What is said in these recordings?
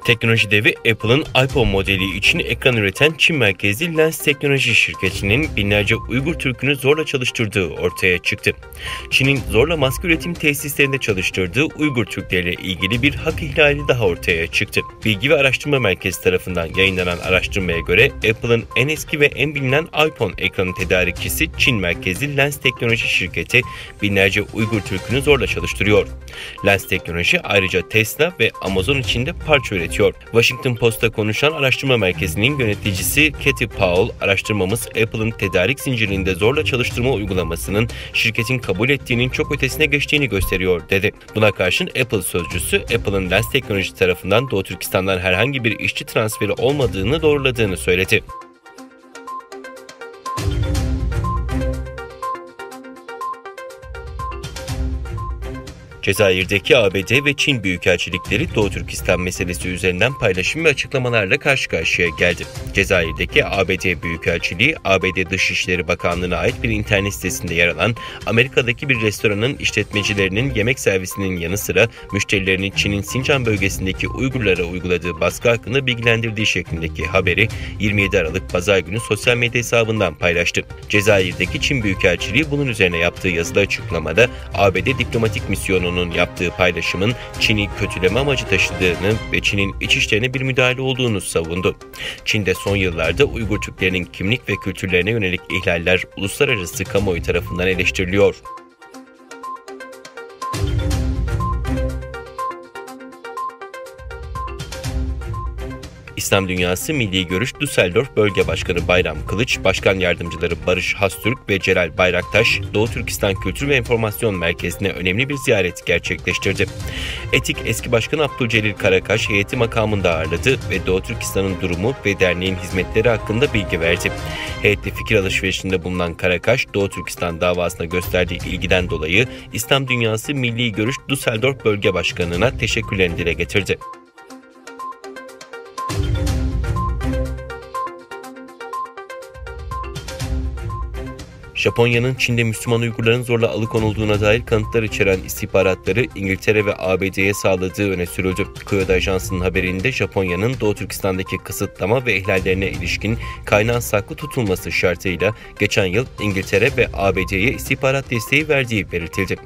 Teknoloji devi Apple'ın iPhone modeli için ekran üreten Çin merkezli Lens Teknoloji şirketinin binlerce Uygur Türk'ünü zorla çalıştırdığı ortaya çıktı. Çin'in zorla maske üretim tesislerinde çalıştırdığı Uygur Türkleriyle ilgili bir hak ihlali daha ortaya çıktı. Bilgi ve Araştırma Merkezi tarafından yayınlanan araştırmaya göre Apple'ın en eski ve en bilinen iPhone ekranı tedarikçisi Çin merkezli Lens Teknoloji şirketi binlerce Uygur Türk'ünü zorla çalıştırıyor. Lens Teknoloji ayrıca Tesla ve Amazon için de parça üretiyor. Washington Post'a konuşan araştırma merkezinin yöneticisi Katie Powell, araştırmamız Apple'ın tedarik zincirinde zorla çalıştırma uygulamasının şirketin kabul ettiğinin çok ötesine geçtiğini gösteriyor dedi. Buna karşın Apple sözcüsü Apple'ın Lens Teknoloji tarafından Doğu Türkistan'dan herhangi bir işçi transferi olmadığını doğruladığını söyledi. Cezayir'deki ABD ve Çin büyükelçilikleri Doğu Türkistan meselesi üzerinden paylaşım ve açıklamalarla karşı karşıya geldi. Cezayir'deki ABD Büyükelçiliği, ABD Dışişleri Bakanlığı'na ait bir internet sitesinde yer alan Amerika'daki bir restoranın işletmecilerinin yemek servisinin yanı sıra müşterilerini Çin'in Sincan bölgesindeki Uygurlara uyguladığı baskı hakkında bilgilendirdiği şeklindeki haberi 27 Aralık Pazar günü sosyal medya hesabından paylaştı. Cezayir'deki Çin Büyükelçiliği bunun üzerine yaptığı yazılı açıklamada ABD diplomatik misyonunun yaptığı paylaşımın Çin'i kötüleme amacı taşıdığını ve Çin'in iç işlerine bir müdahale olduğunu savundu. Çin'de son yıllarda Uygur Türklerinin kimlik ve kültürlerine yönelik ihlaller uluslararası kamuoyu tarafından eleştiriliyor. İslam Dünyası Milli Görüş Düsseldorf Bölge Başkanı Bayram Kılıç, Başkan Yardımcıları Barış Hastürk ve Celal Bayraktaş, Doğu Türkistan Kültür ve İnformasyon Merkezi'ne önemli bir ziyaret gerçekleştirdi. ETİK eski Başkanı Abdülcelil Karakaş heyeti makamında ağırladı ve Doğu Türkistan'ın durumu ve derneğin hizmetleri hakkında bilgi verdi. Heyetle fikir alışverişinde bulunan Karakaş, Doğu Türkistan davasına gösterdiği ilgiden dolayı İslam Dünyası Milli Görüş Düsseldorf Bölge Başkanı'na teşekkürlerini dile getirdi. Japonya'nın Çin'de Müslüman Uygurların zorla alıkonulduğuna dair kanıtlar içeren istihbaratları İngiltere ve ABD'ye sağladığı öne sürüldü. Kyodo Ajansı'nın haberinde Japonya'nın Doğu Türkistan'daki kısıtlama ve ihlallerine ilişkin kaynağın saklı tutulması şartıyla geçen yıl İngiltere ve ABD'ye istihbarat desteği verdiği belirtildi.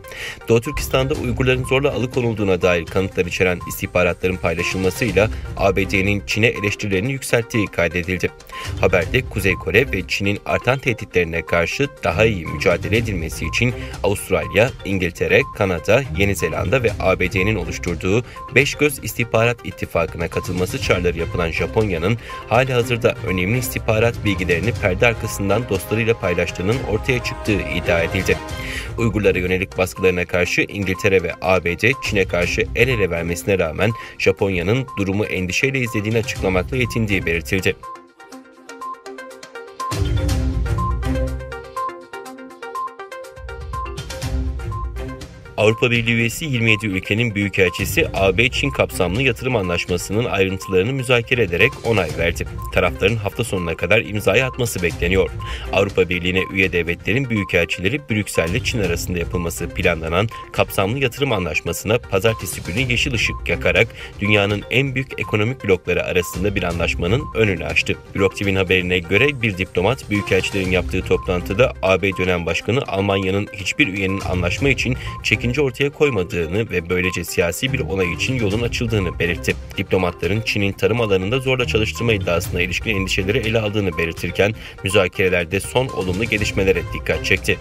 Doğu Türkistan'da Uygurların zorla alıkonulduğuna dair kanıtlar içeren istihbaratların paylaşılmasıyla ABD'nin Çin'e eleştirilerini yükselttiği kaydedildi. Haberde Kuzey Kore ve Çin'in artan tehditlerine karşı daha iyi mücadele edilmesi için Avustralya, İngiltere, Kanada, Yeni Zelanda ve ABD'nin oluşturduğu Beşgöz İstihbarat İttifakı'na katılması çağrıları yapılan Japonya'nın halihazırda önemli istihbarat bilgilerini perde arkasından dostlarıyla paylaştığının ortaya çıktığı iddia edildi. Uygurlara yönelik baskılarına karşı İngiltere ve ABD, Çin'e karşı el ele vermesine rağmen Japonya'nın durumu endişeyle izlediğini açıklamakla yetindiği belirtildi. Avrupa Birliği üyesi 27 ülkenin büyükelçisi AB-Çin kapsamlı yatırım anlaşmasının ayrıntılarını müzakere ederek onay verdi. Tarafların hafta sonuna kadar imzayı atması bekleniyor. Avrupa Birliği'ne üye devletlerin büyükelçileri Brüksel ile Çin arasında yapılması planlanan kapsamlı yatırım anlaşmasına pazartesi günü yeşil ışık yakarak dünyanın en büyük ekonomik blokları arasında bir anlaşmanın önünü açtı. Blok TV'nin haberine göre bir diplomat büyükelçilerin yaptığı toplantıda AB dönem başkanı Almanya'nın hiçbir üyenin anlaşma için çekince ortaya koymadığını ve böylece siyasi bir onay için yolun açıldığını belirtti. Diplomatların Çin'in tarım alanında zorla çalıştırma iddiasına ilişkin endişeleri ele aldığını belirtirken müzakerelerde son olumlu gelişmelere dikkat çekti.